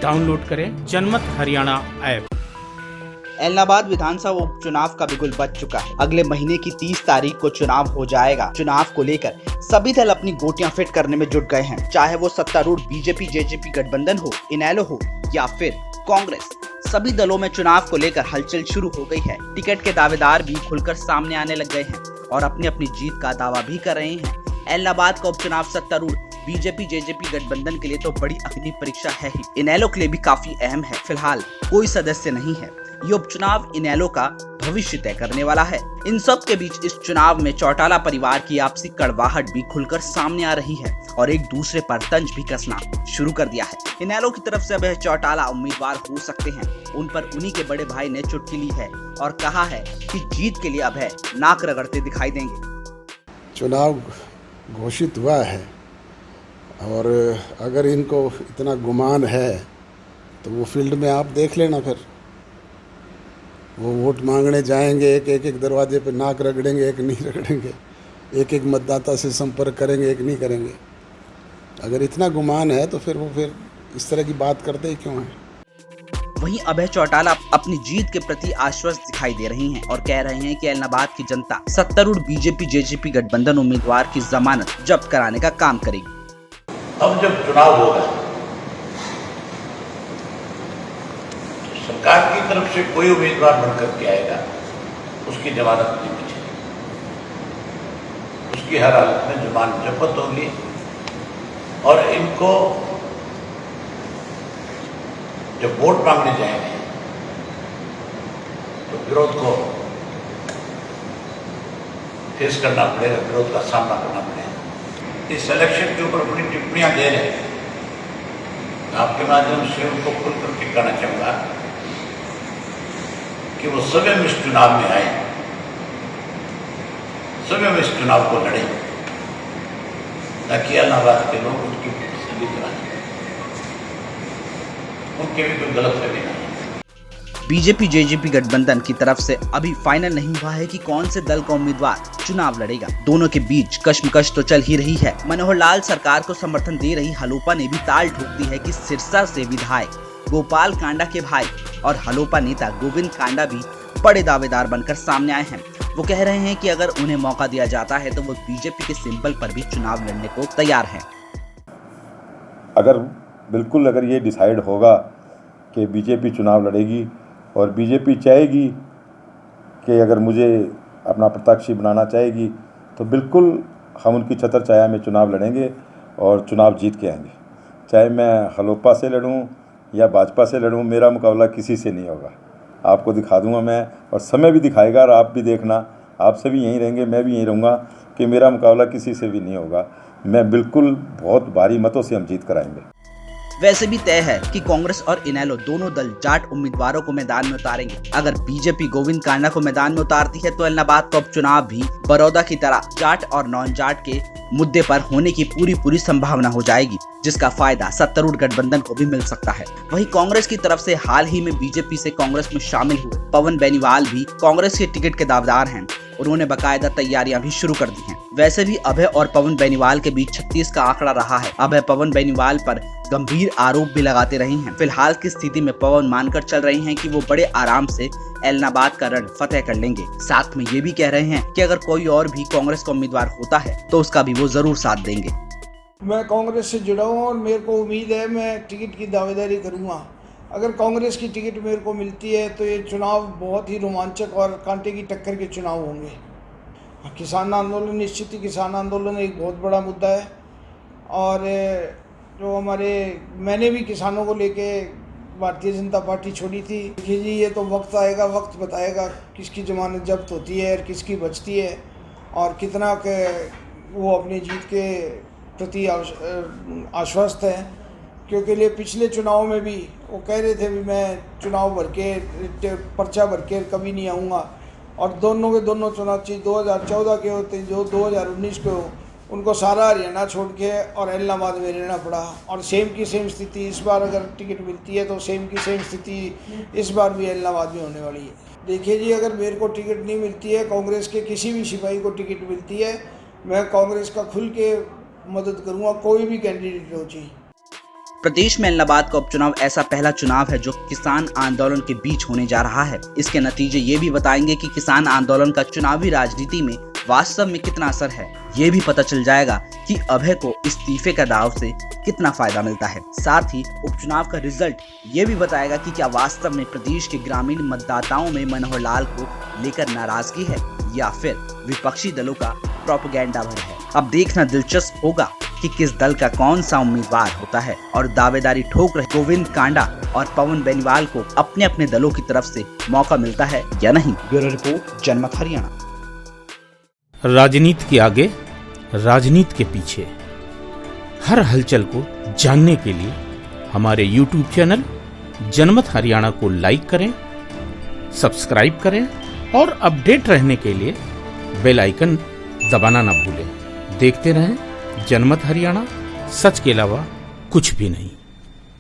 Download करें जनमत Haryana app. Ellenabad विधानसभा उपचुनाव का बिगुल बज चुका है। अगले महीने की 30 तारीख को चुनाव हो जाएगा। चुनाव को लेकर सभी दल अपनी गोटियां फिट करने में जुट गए हैं, चाहे वो सत्तारूढ़ बीजेपी जेजेपी गठबंधन हो, इनेलो हो या फिर कांग्रेस। सभी दलों में चुनाव को लेकर हलचल शुरू हो गई है। टिकट के दावेदार भी खुलकर सामने आने लग गए हैं और अपनी अपनी जीत का दावा भी कर रहे हैं। एलनाबाद का उपचुनाव सत्तारूढ़ बीजेपी जेजेपी गठबंधन के लिए तो बड़ी अग्नि परीक्षा है ही, इनेलो के लिए भी काफी अहम है। फिलहाल कोई सदस्य नहीं है। ये उपचुनाव इनेलो का भविष्य तय करने वाला है। इन सब के बीच इस चुनाव में चौटाला परिवार की आपसी कड़वाहट भी खुलकर सामने आ रही है और एक दूसरे पर तंज भी कसना शुरू कर दिया है। इनेलो की तरफ से अभय चौटाला उम्मीदवार हो सकते हैं। उन पर उन्हीं के बड़े भाई ने चुटकी ली है और कहा है कि जीत के लिए अभय नाक रगड़ते दिखाई देंगे। चुनाव घोषित हुआ है और अगर इनको इतना गुमान है तो वो फील्ड में आप देख लेना, फिर वो वोट मांगने जाएंगे, एक दरवाजे पे नाक रगड़ेंगे, एक नहीं रगड़ेंगे, एक मतदाता से संपर्क करेंगे, एक नहीं करेंगे। अगर इतना गुमान है तो फिर इस तरह की बात करते ही क्यों हैं। वहीं अभय चौटाला अपनी जीत के प्रति आश्वस्त दिखाई दे रही हैं और कह रहे हैं कि एलनाबाद की जनता सत्तारूढ़ बीजेपी जेजेपी गठबंधन उम्मीदवार की जमानत जब्त कराने का काम करेगी। अब जब चुनाव होगा तो सरकार की तरफ से कोई उम्मीदवार बनकर के आएगा, उसकी जमानत नहीं बचेगी। उसकी हर हालत में जमानत जब्त होगी और इनको जब वोट मांगने जाएंगे तो विरोध को फेस करना पड़ेगा, विरोध का सामना करना पड़ेगा। इस इलेक्शन के ऊपर अपनी टिप्पणियां दे रहे हैं, आपके माध्यम से उनको खुल करके कहना चाहूँगा कि वो स्वयं इस चुनाव में आए, स्वयं इस चुनाव को लड़े, ताकि एलनाबाद के लोग उनकी तसल्ली कराएं, उनके भी कोई गलत फहमी नहीं। बीजेपी जेजेपी गठबंधन की तरफ से अभी फाइनल नहीं हुआ है कि कौन से दल का उम्मीदवार चुनाव लड़ेगा। दोनों के बीच कश्मकश तो चल ही रही है। मनोहर लाल सरकार को समर्थन दे रही हलोपा ने भी ताल ठोक दी है कि सिरसा से विधायक गोपाल कांडा के भाई और हलोपा नेता गोविंद कांडा भी बड़े दावेदार बनकर सामने आए हैं। वो कह रहे हैं कि अगर उन्हें मौका दिया जाता है तो वो बीजेपी के सिंबल पर भी चुनाव लड़ने को तैयार हैं। अगर ये डिसाइड होगा कि बीजेपी चुनाव लड़ेगी और बीजेपी चाहेगी कि अगर मुझे अपना प्रत्याशी बनाना चाहेगी तो बिल्कुल हम उनकी छत्र छाया में चुनाव लड़ेंगे और चुनाव जीत के आएंगे। चाहे मैं हलोपा से लड़ूं या भाजपा से लड़ूं, मेरा मुकाबला किसी से नहीं होगा। आपको दिखा दूंगा मैं, और समय भी दिखाएगा और आप भी देखना, आपसे भी यहीं रहेंगे, मैं भी यहीं रहूँगा कि मेरा मुकाबला किसी से भी नहीं होगा। मैं बिल्कुल बहुत भारी मतों से हम जीत कर आएंगे। वैसे भी तय है कि कांग्रेस और इनेलो दोनों दल जाट उम्मीदवारों को मैदान में उतारेंगे। अगर बीजेपी गोविंद कांडा को मैदान में उतारती है तो एलनाबाद का उपचुनाव भी बड़ौदा की तरह जाट और नॉन जाट के मुद्दे पर होने की पूरी संभावना हो जाएगी, जिसका फायदा सत्तारूढ़ गठबंधन को भी मिल सकता है। वहीं कांग्रेस की तरफ से हाल ही में बीजेपी से कांग्रेस में शामिल हुए पवन बेनीवाल भी कांग्रेस के टिकट के दावेदार हैं। उन्होंने बाकायदा तैयारियां भी शुरू कर दी हैं। वैसे भी अभय और पवन बेनीवाल के बीच 36 का आंकड़ा रहा है। अभय पवन बेनीवाल पर गंभीर आरोप भी लगाते रहे हैं। फिलहाल की स्थिति में पवन मानकर चल रहे हैं कि वो बड़े आराम से एलनाबाद का रण फतेह कर लेंगे। साथ में ये भी कह रहे हैं कि अगर कोई और भी कांग्रेस का उम्मीदवार होता है तो उसका भी वो जरूर साथ देंगे। मैं कांग्रेस से जुड़ा हूँ और मेरे को उम्मीद है मैं टिकट की दावेदारी करूँगा। अगर कांग्रेस की टिकट मेरे को मिलती है तो ये चुनाव बहुत ही रोमांचक और कांटे की टक्कर के चुनाव होंगे। किसान आंदोलन, निश्चित ही किसान आंदोलन एक बहुत बड़ा मुद्दा है और जो मैंने भी किसानों को लेके भारतीय जनता पार्टी छोड़ी थी। देखिए जी, ये तो वक्त आएगा, वक्त बताएगा किसकी जमानत जब्त होती है और किसकी बचती है और कितना के वो अपनी जीत के प्रति आश्वस्त है। क्योंकि लिए पिछले चुनाव में भी वो कह रहे थे भी मैं चुनाव भर के पर्चा भर के कभी नहीं आऊँगा, और दोनों के दोनों चुनाव 2014 के होते जो 2019 के हो, उनको सारा हरियाणा छोड़ के और एलनाबाद में रहना पड़ा। और सेम की सेम स्थिति इस बार अगर टिकट मिलती है तो सेम की सेम स्थिति इस बार भी एलनाबाद में होने वाली है। देखिए जी, अगर मेरे को टिकट नहीं मिलती है, कांग्रेस के किसी भी सिपाही को टिकट मिलती है, मैं कांग्रेस का खुल के मदद करूँगा, कोई भी कैंडिडेट हो चाहिए। प्रदेश में इलाहाबाद का उपचुनाव ऐसा पहला चुनाव है जो किसान आंदोलन के बीच होने जा रहा है। इसके नतीजे ये भी बताएंगे कि किसान आंदोलन का चुनावी राजनीति में वास्तव में कितना असर है। ये भी पता चल जाएगा कि अभय को इस्तीफे का दाव से कितना फायदा मिलता है। साथ ही उपचुनाव का रिजल्ट ये भी बताएगा कि क्या वास्तव में प्रदेश के ग्रामीण मतदाताओं में मनोहर लाल को लेकर नाराजगी है या फिर विपक्षी दलों का प्रोपेगेंडा भर है। अब देखना दिलचस्प होगा कि किस दल का कौन सा उम्मीदवार होता है और दावेदारी ठोक रहे गोविंद कांडा और पवन बेनीवाल को अपने अपने दलों की तरफ से मौका मिलता है या नहीं। ब्यूरो रिपोर्ट, जनमत हरियाणा। राजनीति के आगे, राजनीति के पीछे, हर हलचल को जानने के लिए हमारे YouTube चैनल जनमत हरियाणा को लाइक करें, सब्सक्राइब करें और अपडेट रहने के लिए बेल आइकन दबाना ना भूलें। देखते रहें जनमत हरियाणा, सच के अलावा कुछ भी नहीं।